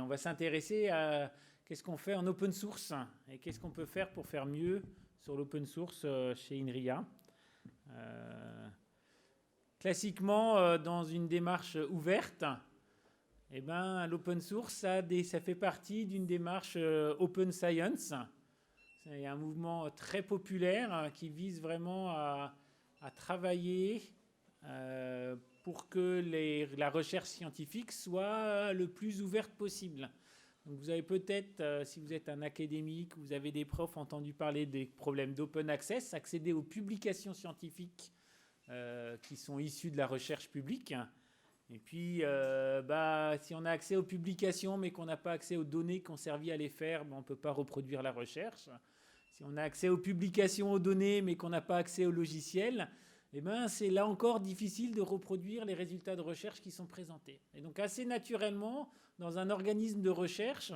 va s'intéresser à qu'est-ce qu'on fait en open source et qu'est-ce qu'on peut faire pour faire mieux sur l'open source chez INRIA. Classiquement, dans une démarche ouverte, eh ben, l'open source, ça fait partie d'une démarche open science. C'est un mouvement très populaire qui vise vraiment à travailler pour que la recherche scientifique soit le plus ouverte possible. Donc vous avez peut-être, si vous êtes un académique, vous avez des profs entendu parler des problèmes d'open access, accéder aux publications scientifiques qui sont issues de la recherche publique. Et puis, si on a accès aux publications mais qu'on n'a pas accès aux données qui ont servi à les faire, on ne peut pas reproduire la recherche. Si on a accès aux publications, aux données, mais qu'on n'a pas accès au logiciel, eh ben, c'est là encore difficile de reproduire les résultats de recherche qui sont présentés. Et donc assez naturellement, dans un organisme de recherche,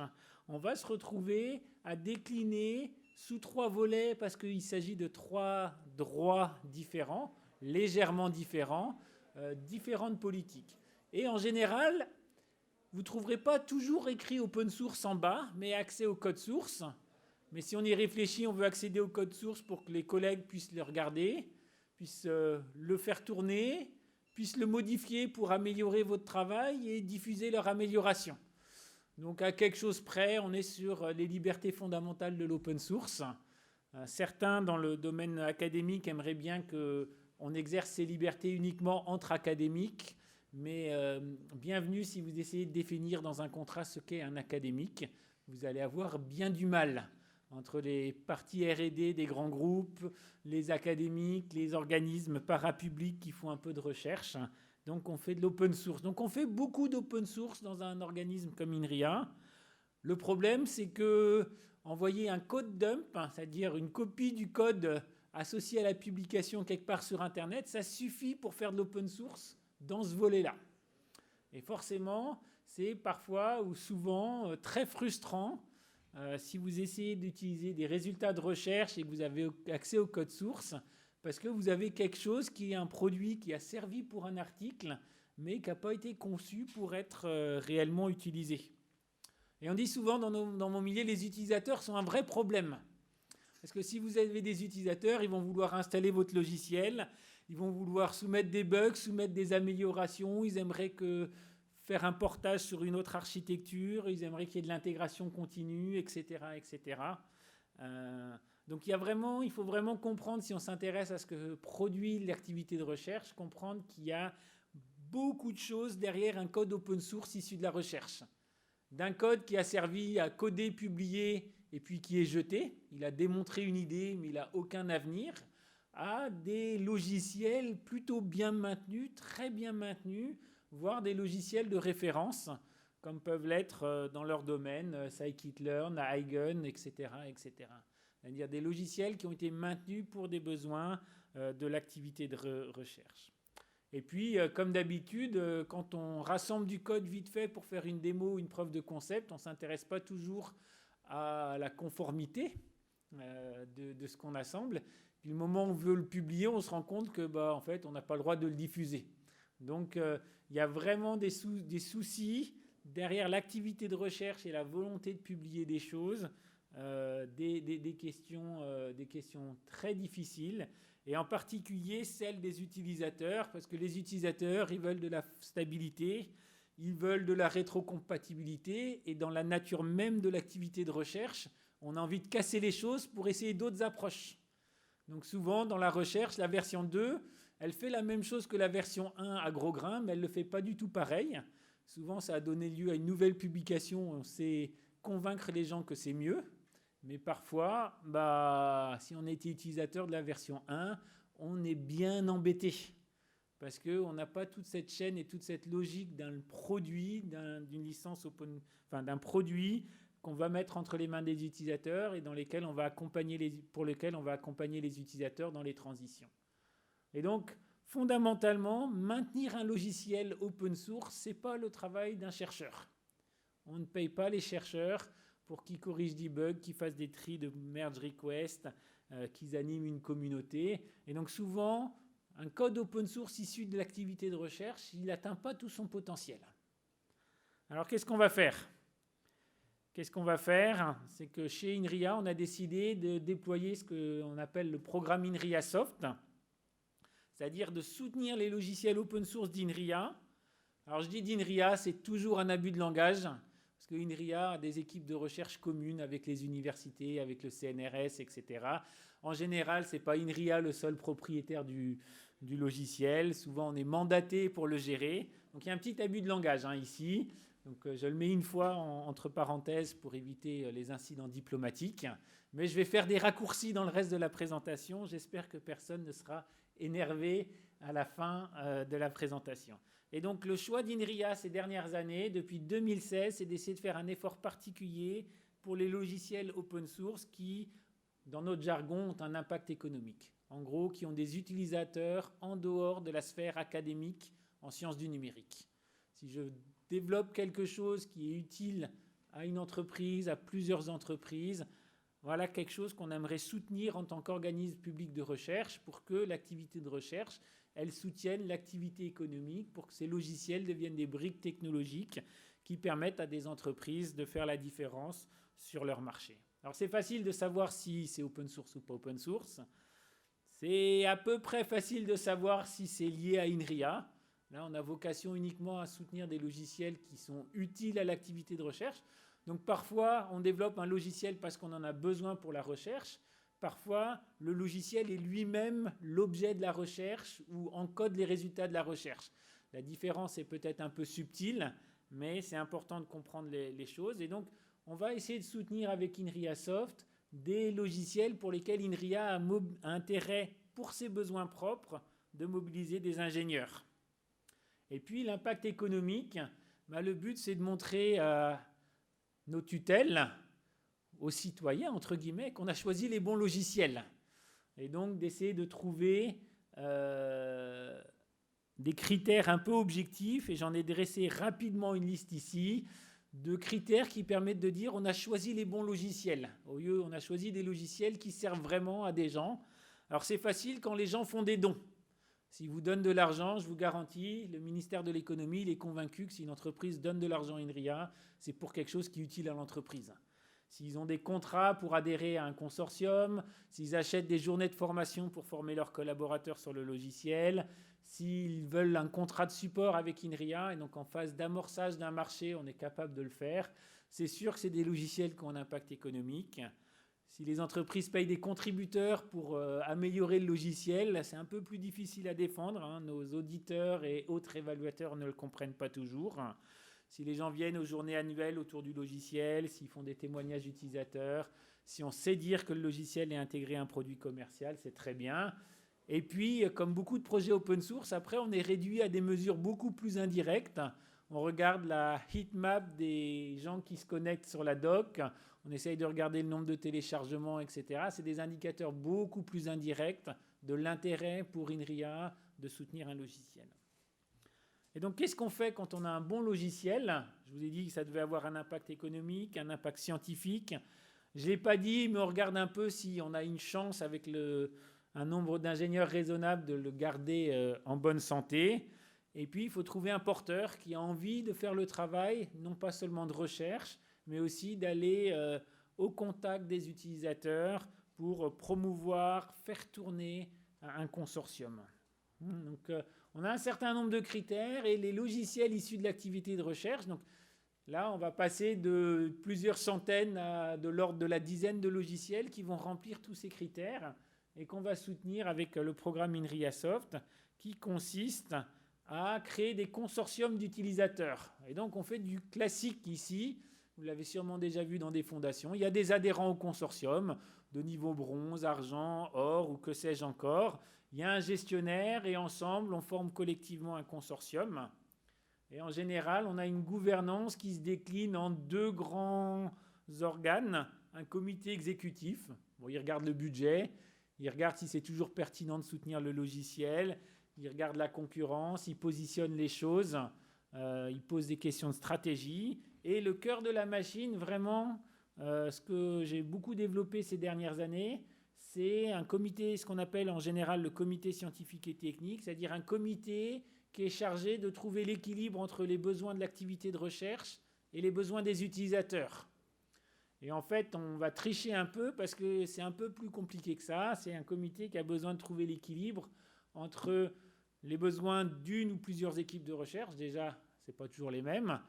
on va se retrouver à décliner sous 3 volets parce qu'il s'agit de 3 droits différents, légèrement différents, différentes politiques. Et en général, vous ne trouverez pas toujours écrit open source en bas, mais accès au code source. Mais si on y réfléchit, on veut accéder au code source pour que les collègues puissent le regarder, puissent le faire tourner, puissent le modifier pour améliorer votre travail et diffuser leur amélioration. Donc à quelque chose près, on est sur les libertés fondamentales de l'open source. Certains dans le domaine académique aimeraient bien qu'on exerce ces libertés uniquement entre académiques, mais bienvenue si vous essayez de définir dans un contrat ce qu'est un académique. Vous allez avoir bien du mal entre les parties R&D des grands groupes, les académiques, les organismes parapublics qui font un peu de recherche. Donc on fait de l'open source. Donc on fait beaucoup d'open source dans un organisme comme INRIA. Le problème, c'est que envoyer un code dump, c'est-à-dire une copie du code associé à la publication quelque part sur Internet, ça suffit pour faire de l'open source dans ce volet-là. Et forcément, c'est parfois ou souvent très frustrant si vous essayez d'utiliser des résultats de recherche et que vous avez accès au code source, parce que vous avez quelque chose qui est un produit qui a servi pour un article, mais qui n'a pas été conçu pour être réellement utilisé. Et on dit souvent dans mon milieu, les utilisateurs sont un vrai problème. Parce que si vous avez des utilisateurs, ils vont vouloir installer votre logiciel, ils vont vouloir soumettre des bugs, soumettre des améliorations, ils aimeraient faire un portage sur une autre architecture, ils aimeraient qu'il y ait de l'intégration continue, etc. etc. Donc il faut vraiment comprendre, si on s'intéresse à ce que produit l'activité de recherche, comprendre qu'il y a beaucoup de choses derrière un code open source issu de la recherche. D'un code qui a servi à coder, publier, et puis qui est jeté, il a démontré une idée, mais il n'a aucun avenir, à des logiciels plutôt bien maintenus, très bien maintenus, voire des logiciels de référence, comme peuvent l'être dans leur domaine, scikit-learn, Eigen, etc. etc. C'est-à-dire des logiciels qui ont été maintenus pour des besoins de l'activité de recherche. Et puis, comme d'habitude, quand on rassemble du code vite fait pour faire une démo ou une preuve de concept, on ne s'intéresse pas toujours à la conformité de ce qu'on assemble. Puis le moment où on veut le publier, on se rend compte que, en fait, on n'a pas le droit de le diffuser. Donc, il y a vraiment des soucis derrière l'activité de recherche et la volonté de publier des choses, des questions très difficiles, et en particulier celles des utilisateurs, parce que les utilisateurs, ils veulent de la stabilité, ils veulent de la rétrocompatibilité, et dans la nature même de l'activité de recherche, on a envie de casser les choses pour essayer d'autres approches. Donc souvent, dans la recherche, la version 2, elle fait la même chose que la version 1 à gros grains, mais elle ne le fait pas du tout pareil. Souvent, ça a donné lieu à une nouvelle publication. On sait convaincre les gens que c'est mieux. Mais parfois, si on était utilisateur de la version 1, on est bien embêté. Parce qu'on n'a pas toute cette chaîne et toute cette logique d'un produit, d'une licence open, d'un produit qu'on va mettre entre les mains des utilisateurs et pour lequel on va accompagner les utilisateurs dans les transitions. Et donc, fondamentalement, maintenir un logiciel open source, ce n'est pas le travail d'un chercheur. On ne paye pas les chercheurs pour qu'ils corrigent des bugs, qu'ils fassent des tris de merge request, qu'ils animent une communauté. Et donc souvent, un code open source issu de l'activité de recherche, il n'atteint pas tout son potentiel. Alors qu'est-ce qu'on va faire ? qu'est-ce qu'on va faire? C'est que chez INRIA, on a décidé de déployer ce qu'on appelle le programme INRIA Soft, c'est-à-dire de soutenir les logiciels open source d'INRIA. Alors je dis d'INRIA, c'est toujours un abus de langage, parce que INRIA a des équipes de recherche communes avec les universités, avec le CNRS, etc. En général, ce n'est pas INRIA le seul propriétaire du logiciel. Souvent, on est mandaté pour le gérer. Donc il y a un petit abus de langage ici. Donc, je le mets une fois entre parenthèses pour éviter les incidents diplomatiques. Mais je vais faire des raccourcis dans le reste de la présentation. J'espère que personne ne sera énervé à la fin de la présentation. Et donc, le choix d'INRIA ces dernières années, depuis 2016, c'est d'essayer de faire un effort particulier pour les logiciels open source qui, dans notre jargon, ont un impact économique. En gros, qui ont des utilisateurs en dehors de la sphère académique en sciences du numérique. Si je développe quelque chose qui est utile à une entreprise, à plusieurs entreprises, voilà quelque chose qu'on aimerait soutenir en tant qu'organisme public de recherche pour que l'activité de recherche, elle soutienne l'activité économique, pour que ces logiciels deviennent des briques technologiques qui permettent à des entreprises de faire la différence sur leur marché. Alors c'est facile de savoir si c'est open source ou pas open source. C'est à peu près facile de savoir si c'est lié à INRIA. Là, on a vocation uniquement à soutenir des logiciels qui sont utiles à l'activité de recherche. Donc parfois, on développe un logiciel parce qu'on en a besoin pour la recherche. Parfois, le logiciel est lui-même l'objet de la recherche ou encode les résultats de la recherche. La différence est peut-être un peu subtile, mais c'est important de comprendre les choses. Et donc, on va essayer de soutenir avec INRIA Soft des logiciels pour lesquels INRIA a intérêt, pour ses besoins propres, de mobiliser des ingénieurs. Et puis l'impact économique, le but c'est de montrer à nos tutelles, aux citoyens, entre guillemets, qu'on a choisi les bons logiciels. Et donc d'essayer de trouver des critères un peu objectifs, et j'en ai dressé rapidement une liste ici, de critères qui permettent de dire on a choisi les bons logiciels. Au lieu, on a choisi des logiciels qui servent vraiment à des gens. Alors c'est facile quand les gens font des dons. S'ils vous donnent de l'argent, je vous garantis, le ministère de l'économie, il est convaincu que si une entreprise donne de l'argent à INRIA, c'est pour quelque chose qui est utile à l'entreprise. S'ils ont des contrats pour adhérer à un consortium, s'ils achètent des journées de formation pour former leurs collaborateurs sur le logiciel, s'ils veulent un contrat de support avec INRIA, et donc en phase d'amorçage d'un marché, on est capable de le faire, c'est sûr que c'est des logiciels qui ont un impact économique. Si les entreprises payent des contributeurs pour améliorer le logiciel, c'est un peu plus difficile à défendre. Nos auditeurs et autres évaluateurs ne le comprennent pas toujours. Si les gens viennent aux journées annuelles autour du logiciel, s'ils font des témoignages d'utilisateurs, si on sait dire que le logiciel est intégré à un produit commercial, c'est très bien. Et puis, comme beaucoup de projets open source, après, on est réduit à des mesures beaucoup plus indirectes. On regarde la heatmap des gens qui se connectent sur la doc. On essaye de regarder le nombre de téléchargements, etc. C'est des indicateurs beaucoup plus indirects de l'intérêt pour INRIA de soutenir un logiciel. Et donc, qu'est-ce qu'on fait quand on a un bon logiciel? Je vous ai dit que ça devait avoir un impact économique, un impact scientifique. Je ne l'ai pas dit, mais on regarde un peu si on a une chance avec un nombre d'ingénieurs raisonnable de le garder en bonne santé. Et puis, il faut trouver un porteur qui a envie de faire le travail, non pas seulement de recherche, mais aussi d'aller au contact des utilisateurs pour promouvoir, faire tourner un consortium. Donc, on a un certain nombre de critères et les logiciels issus de l'activité de recherche. Donc, là, on va passer de plusieurs centaines à de l'ordre de la dizaine de logiciels qui vont remplir tous ces critères et qu'on va soutenir avec le programme INRIA Soft qui consiste à créer des consortiums d'utilisateurs. Et donc, on fait du classique ici. Vous l'avez sûrement déjà vu dans des fondations. Il y a des adhérents au consortium de niveau bronze, argent, or ou que sais-je encore. Il y a un gestionnaire et ensemble, on forme collectivement un consortium. Et en général, on a une gouvernance qui se décline en deux grands organes. Un comité exécutif, il regarde le budget, il regarde si c'est toujours pertinent de soutenir le logiciel, il regarde la concurrence, il positionne les choses, il pose des questions de stratégie. Et le cœur de la machine, vraiment, ce que j'ai beaucoup développé ces dernières années, c'est un comité, ce qu'on appelle en général le comité scientifique et technique, c'est-à-dire un comité qui est chargé de trouver l'équilibre entre les besoins de l'activité de recherche et les besoins des utilisateurs. Et en fait, on va tricher un peu parce que c'est un peu plus compliqué que ça. C'est un comité qui a besoin de trouver l'équilibre entre les besoins d'une ou plusieurs équipes de recherche. Déjà, ce n'est pas toujours les mêmes.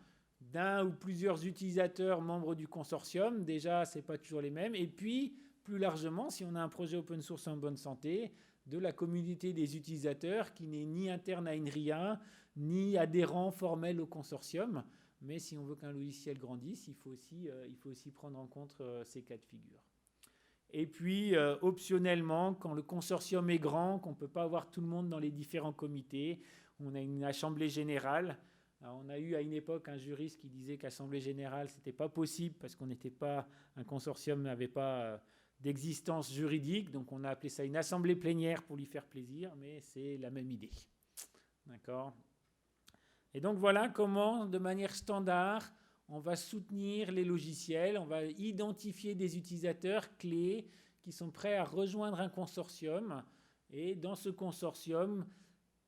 D'un ou plusieurs utilisateurs membres du consortium. Déjà, ce n'est pas toujours les mêmes. Et puis, plus largement, si on a un projet open source en bonne santé, de la communauté des utilisateurs qui n'est ni interne à INRIA, ni adhérent formel au consortium. Mais si on veut qu'un logiciel grandisse, il faut aussi prendre en compte ces cas de figure. Et puis, optionnellement, quand le consortium est grand, qu'on ne peut pas avoir tout le monde dans les différents comités, on a une assemblée générale. Alors, on a eu à une époque un juriste qui disait qu'assemblée générale, ce n'était pas possible parce qu'on n'était pas, un consortium n'avait pas d'existence juridique. Donc, on a appelé ça une assemblée plénière pour lui faire plaisir, mais c'est la même idée. D'accord ? Et donc voilà comment, de manière standard, on va soutenir les logiciels, on va identifier des utilisateurs clés qui sont prêts à rejoindre un consortium et dans ce consortium,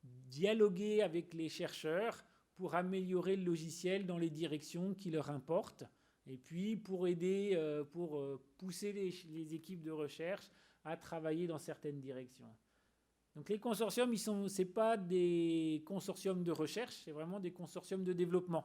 dialoguer avec les chercheurs pour améliorer le logiciel dans les directions qui leur importent et puis pour aider, pour pousser les équipes de recherche à travailler dans certaines directions. Donc les consortiums, ce n'est pas des consortiums de recherche, c'est vraiment des consortiums de développement.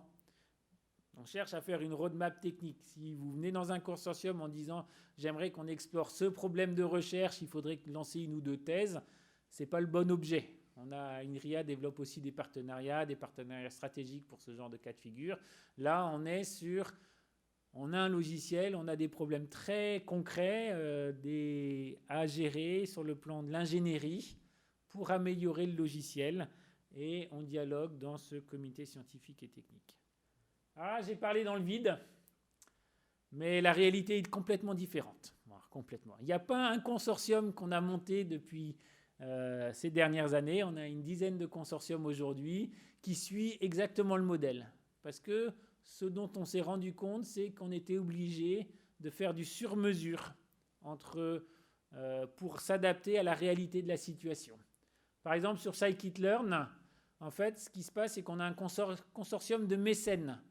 On cherche à faire une roadmap technique. Si vous venez dans un consortium en disant « j'aimerais qu'on explore ce problème de recherche, il faudrait lancer une ou deux thèses », ce n'est pas le bon objet. INRIA développe aussi des partenariats stratégiques pour ce genre de cas de figure. Là, on a un logiciel, on a des problèmes très concrets à gérer sur le plan de l'ingénierie pour améliorer le logiciel et on dialogue dans ce comité scientifique et technique. Ah, j'ai parlé dans le vide, mais la réalité est complètement différente. Voilà, complètement. Il n'y a pas un consortium qu'on a monté depuis ces dernières années. On a une dizaine de consortiums aujourd'hui qui suit exactement le modèle. Parce que ce dont on s'est rendu compte, c'est qu'on était obligé de faire du sur-mesure pour s'adapter à la réalité de la situation. Par exemple, sur Scikit-learn, en fait, ce qui se passe, c'est qu'on a un consortium de mécènes.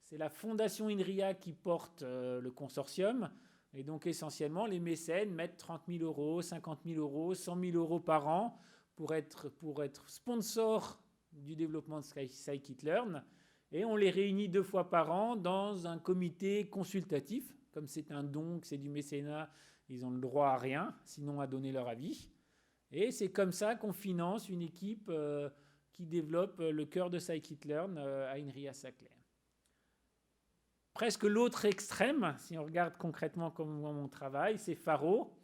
C'est la fondation INRIA qui porte le consortium. Et donc, essentiellement, les mécènes mettent 30 000 euros, 50 000 euros, 100 000 euros par an pour être sponsor du développement de Scikit-learn. Et on les réunit 2 fois par an dans un comité consultatif. Comme c'est un don, que c'est du mécénat, ils ont le droit à rien, sinon à donner leur avis. Et c'est comme ça qu'on finance une équipe qui développe le cœur de Scikit-learn à INRIA-Saclay. Presque l'autre extrême, si on regarde concrètement comment on travaille, c'est Faro.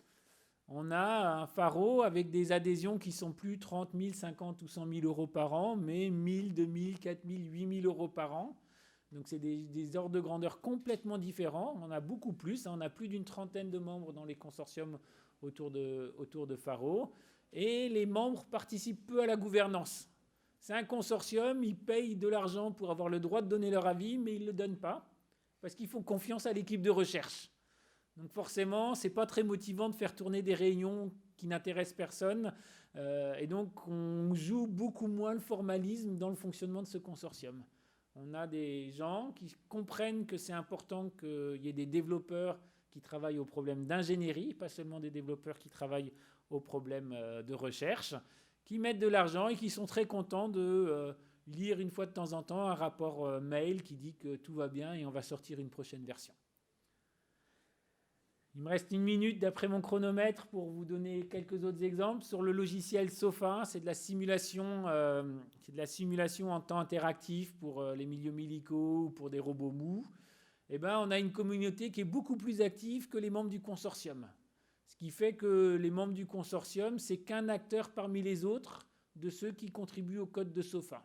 On a un Faro avec des adhésions qui sont plus 30 000, 50 ou 100 000 euros par an, mais 1 000, 2 000, 4 000, 8 000 euros par an. Donc c'est des ordres de grandeur complètement différents. On en a beaucoup plus. On a plus d'une trentaine de membres dans les consortiums autour de Faro. Et les membres participent peu à la gouvernance. C'est un consortium, ils payent de l'argent pour avoir le droit de donner leur avis, mais ils ne le donnent pas, parce qu'ils font confiance à l'équipe de recherche. Donc forcément, ce n'est pas très motivant de faire tourner des réunions qui n'intéressent personne, et donc on joue beaucoup moins le formalisme dans le fonctionnement de ce consortium. On a des gens qui comprennent que c'est important qu'il y ait des développeurs qui travaillent aux problèmes d'ingénierie, pas seulement des développeurs qui travaillent aux problèmes de recherche, qui mettent de l'argent et qui sont très contents de lire une fois de temps en temps un rapport mail qui dit que tout va bien et on va sortir une prochaine version. Il me reste 1 minute d'après mon chronomètre pour vous donner quelques autres exemples. Sur le logiciel SOFA, c'est de la simulation en temps interactif pour les milieux médicaux ou pour des robots mous. Eh ben, on a une communauté qui est beaucoup plus active que les membres du consortium. Ce qui fait que les membres du consortium, c'est qu'un acteur parmi les autres de ceux qui contribuent au code de SOFA.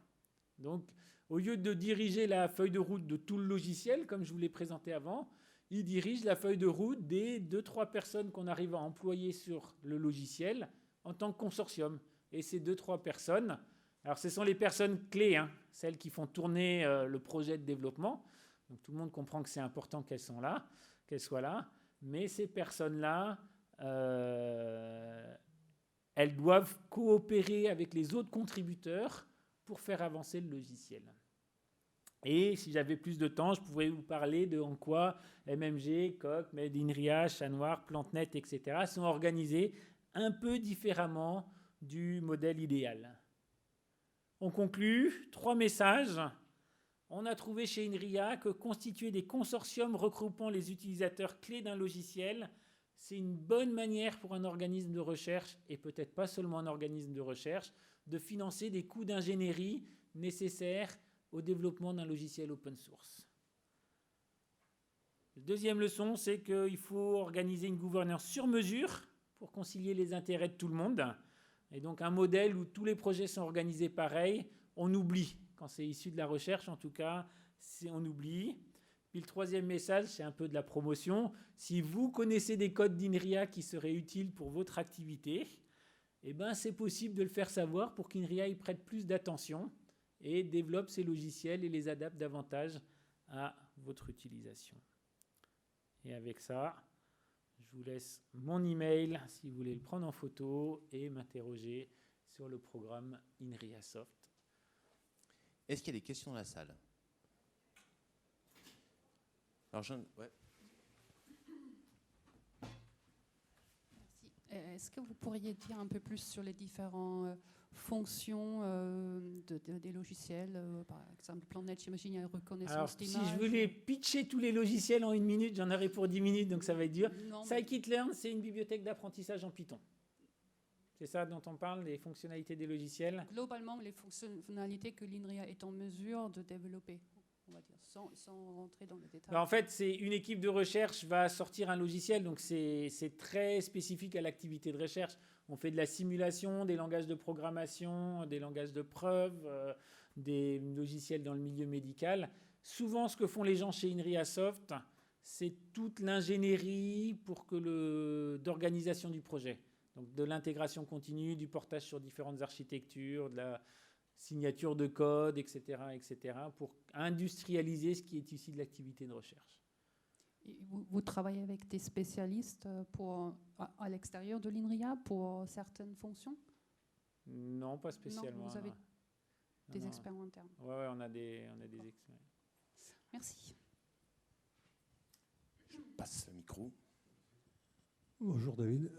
Donc, au lieu de diriger la feuille de route de tout le logiciel, comme je vous l'ai présenté avant, il dirige la feuille de route des 2-3 personnes qu'on arrive à employer sur le logiciel en tant que consortium. Et ces 2-3 personnes, alors ce sont les personnes clés, celles qui font tourner le projet de développement. Donc tout le monde comprend que c'est important qu'elles soient là. Mais ces personnes-là, elles doivent coopérer avec les autres contributeurs pour faire avancer le logiciel. Et si j'avais plus de temps, je pourrais vous parler de en quoi MMG, Coq, Made in Ria, Chat Noir, PlanteNet, etc. sont organisés un peu différemment du modèle idéal. On conclut, 3 messages. On a trouvé chez INRIA que constituer des consortiums regroupant les utilisateurs clés d'un logiciel, c'est une bonne manière pour un organisme de recherche, et peut-être pas seulement un organisme de recherche, de financer des coûts d'ingénierie nécessaires au développement d'un logiciel open source. La deuxième leçon, c'est qu'il faut organiser une gouvernance sur mesure pour concilier les intérêts de tout le monde. Et donc un modèle où tous les projets sont organisés pareil, on oublie. Quand c'est issu de la recherche, en tout cas, on oublie. Puis le troisième message, c'est un peu de la promotion. Si vous connaissez des codes d'INRIA qui seraient utiles pour votre activité, eh ben, c'est possible de le faire savoir pour qu'INRIA y prête plus d'attention et développe ces logiciels et les adapte davantage à votre utilisation. Et avec ça, je vous laisse mon email si vous voulez le prendre en photo et m'interroger sur le programme INRIA Soft. Est-ce qu'il y a des questions dans la salle? Alors, ouais. Merci. Est-ce que vous pourriez dire un peu plus sur les différentes fonctions des logiciels, par exemple PlanteNet, j'imagine, il y a une reconnaissance d'image. Si je voulais pitcher tous les logiciels en 1 minute, j'en aurais pour 10 minutes, donc ça va être dur. Scikit-learn, c'est une bibliothèque d'apprentissage en Python. C'est ça dont on parle, les fonctionnalités des logiciels? Globalement, les fonctionnalités que l'INRIA est en mesure de développer, on va dire, sans rentrer dans le détail. En fait, c'est une équipe de recherche va sortir un logiciel, donc c'est très spécifique à l'activité de recherche. On fait de la simulation, des langages de programmation, des langages de preuve, des logiciels dans le milieu médical. Souvent, ce que font les gens chez INRIA Soft, c'est toute l'ingénierie d'organisation du projet. Donc de l'intégration continue, du portage sur différentes architectures, de la signature de code, etc., pour industrialiser ce qui est issu de l'activité de recherche. Et vous travaillez avec des spécialistes à l'extérieur de l'INRIA pour certaines fonctions? Non, pas spécialement. Non, vous avez des experts internes. Oui, on a des experts. Merci. Je passe le micro. Bonjour David.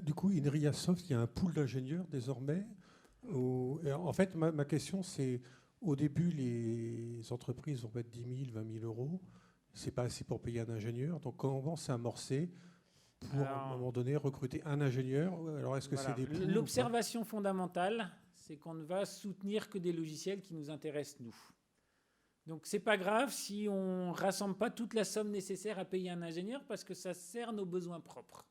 Du coup, INRIA Soft, il y a un pool d'ingénieurs désormais. En fait, ma question, c'est au début, les entreprises vont mettre 10 000, 20 000 euros. Ce n'est pas assez pour payer un ingénieur. Donc, comment c'est amorcé pour, à un moment donné, recruter un ingénieur? Alors, est-ce que c'est des pools? L'observation fondamentale, c'est qu'on ne va soutenir que des logiciels qui nous intéressent, nous. Donc, ce n'est pas grave si on ne rassemble pas toute la somme nécessaire à payer un ingénieur parce que ça sert nos besoins propres.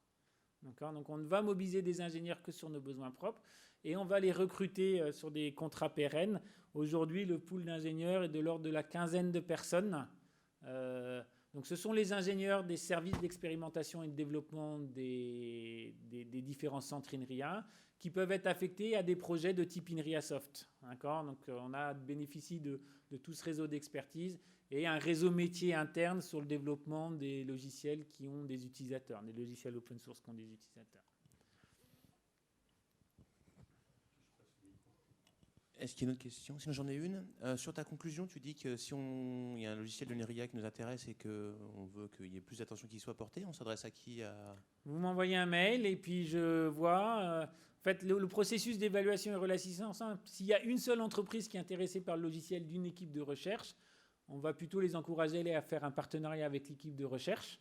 Donc on ne va mobiliser des ingénieurs que sur nos besoins propres et on va les recruter sur des contrats pérennes. Aujourd'hui, le pool d'ingénieurs est de l'ordre de la quinzaine de personnes. Donc ce sont les ingénieurs des services d'expérimentation et de développement des différents centres INRIA qui peuvent être affectés à des projets de type INRIA Soft. Donc on a bénéficié de tout ce réseau d'expertise et un réseau métier interne sur le développement des logiciels qui ont des utilisateurs, des logiciels open source qui ont des utilisateurs. Est-ce qu'il y a une autre question? Sinon, j'en ai une. Sur ta conclusion, tu dis que si il y a un logiciel de l'INRIA qui nous intéresse et qu'on veut qu'il y ait plus d'attention qui soit portée, on s'adresse à qui? Vous m'envoyez un mail et puis je vois. En fait, le processus d'évaluation et relation ensemble, s'il y a une seule entreprise qui est intéressée par le logiciel d'une équipe de recherche, on va plutôt les encourager à faire un partenariat avec l'équipe de recherche.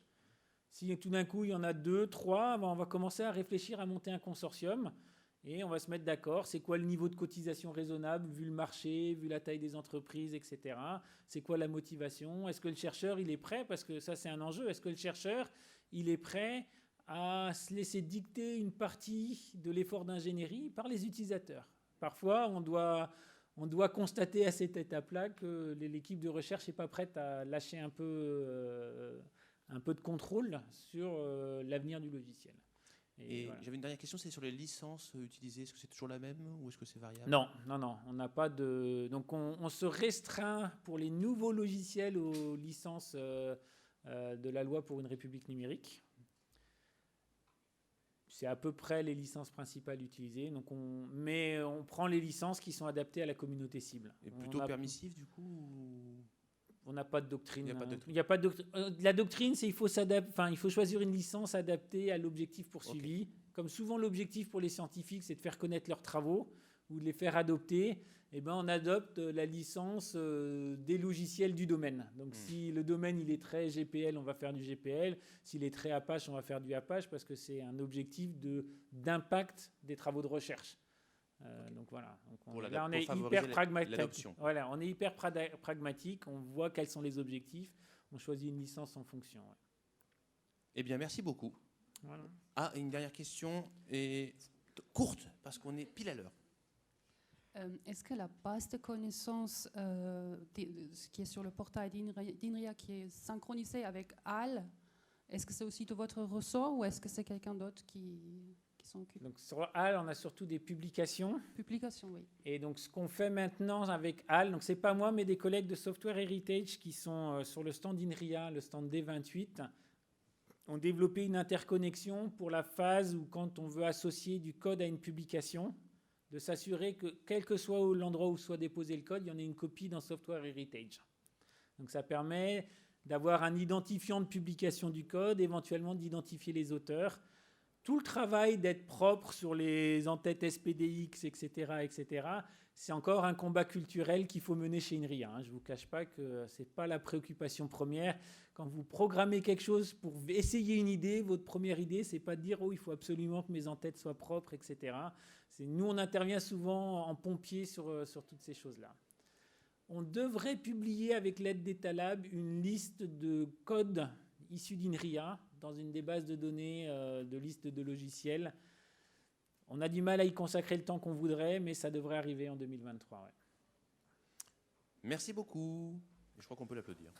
Si tout d'un coup, il y en a 2, 3, on va commencer à réfléchir à monter un consortium et on va se mettre d'accord. C'est quoi le niveau de cotisation raisonnable vu le marché, vu la taille des entreprises, etc. C'est quoi la motivation? Est-ce que le chercheur, il est prêt? Parce que ça, c'est un enjeu. Est-ce que le chercheur, il est prêt à se laisser dicter une partie de l'effort d'ingénierie par les utilisateurs? Parfois, on doit constater à cette étape-là que l'équipe de recherche n'est pas prête à lâcher un peu de contrôle sur l'avenir du logiciel. Et voilà. J'avais une dernière question, c'est sur les licences utilisées. Est-ce que c'est toujours la même ou est-ce que c'est variable? Non, on n'a pas de... Donc on se restreint pour les nouveaux logiciels aux licences de la loi pour une république numérique. C'est à peu près les licences principales utilisées. Donc on prend les licences qui sont adaptées à la communauté cible. Et plutôt permissif, du coup On n'a pas de doctrine. Il n'y a pas de doctrine. La doctrine, c'est il faut choisir une licence adaptée à l'objectif poursuivi. Okay. Comme souvent, l'objectif pour les scientifiques, c'est de faire connaître leurs travaux ou de les faire adopter. Eh ben, on adopte la licence des logiciels du domaine. Donc, si le domaine il est très GPL, on va faire du GPL. S'il est très Apache, on va faire du Apache parce que c'est un objectif d'impact des travaux de recherche. Okay. Donc voilà. Donc on est hyper pragmatique. Voilà, on est hyper pragmatique. On voit quels sont les objectifs. On choisit une licence en fonction. Ouais. Eh bien, merci beaucoup. Voilà. Ah, une dernière question et courte parce qu'on est pile à l'heure. Est-ce que la base de connaissances qui est sur le portail d'INRIA qui est synchronisée avec HAL, est-ce que c'est aussi de votre ressort ou est-ce que c'est quelqu'un d'autre qui s'en occupe? Donc sur HAL, on a surtout des publications. Publications, oui. Et donc ce qu'on fait maintenant avec HAL, donc c'est pas moi mais des collègues de Software Heritage qui sont sur le stand d'INRIA, le stand D28, ont développé une interconnexion pour la phase où quand on veut associer du code à une publication, de s'assurer que, quel que soit l'endroit où soit déposé le code, il y en ait une copie dans Software Heritage. Donc ça permet d'avoir un identifiant de publication du code, éventuellement d'identifier les auteurs. Tout le travail d'être propre sur les en-têtes SPDX, etc., c'est encore un combat culturel qu'il faut mener chez INRIA. Je ne vous cache pas que ce n'est pas la préoccupation première. Quand vous programmez quelque chose pour essayer une idée, votre première idée, ce n'est pas de dire « oh, il faut absolument que mes en-têtes soient propres, etc. » Nous, on intervient souvent en pompier sur toutes ces choses-là. On devrait publier avec l'aide d'Etalab une liste de codes issus d'INRIA dans une des bases de données de liste de logiciels. On a du mal à y consacrer le temps qu'on voudrait, mais ça devrait arriver en 2023. Ouais. Merci beaucoup. Je crois qu'on peut l'applaudir.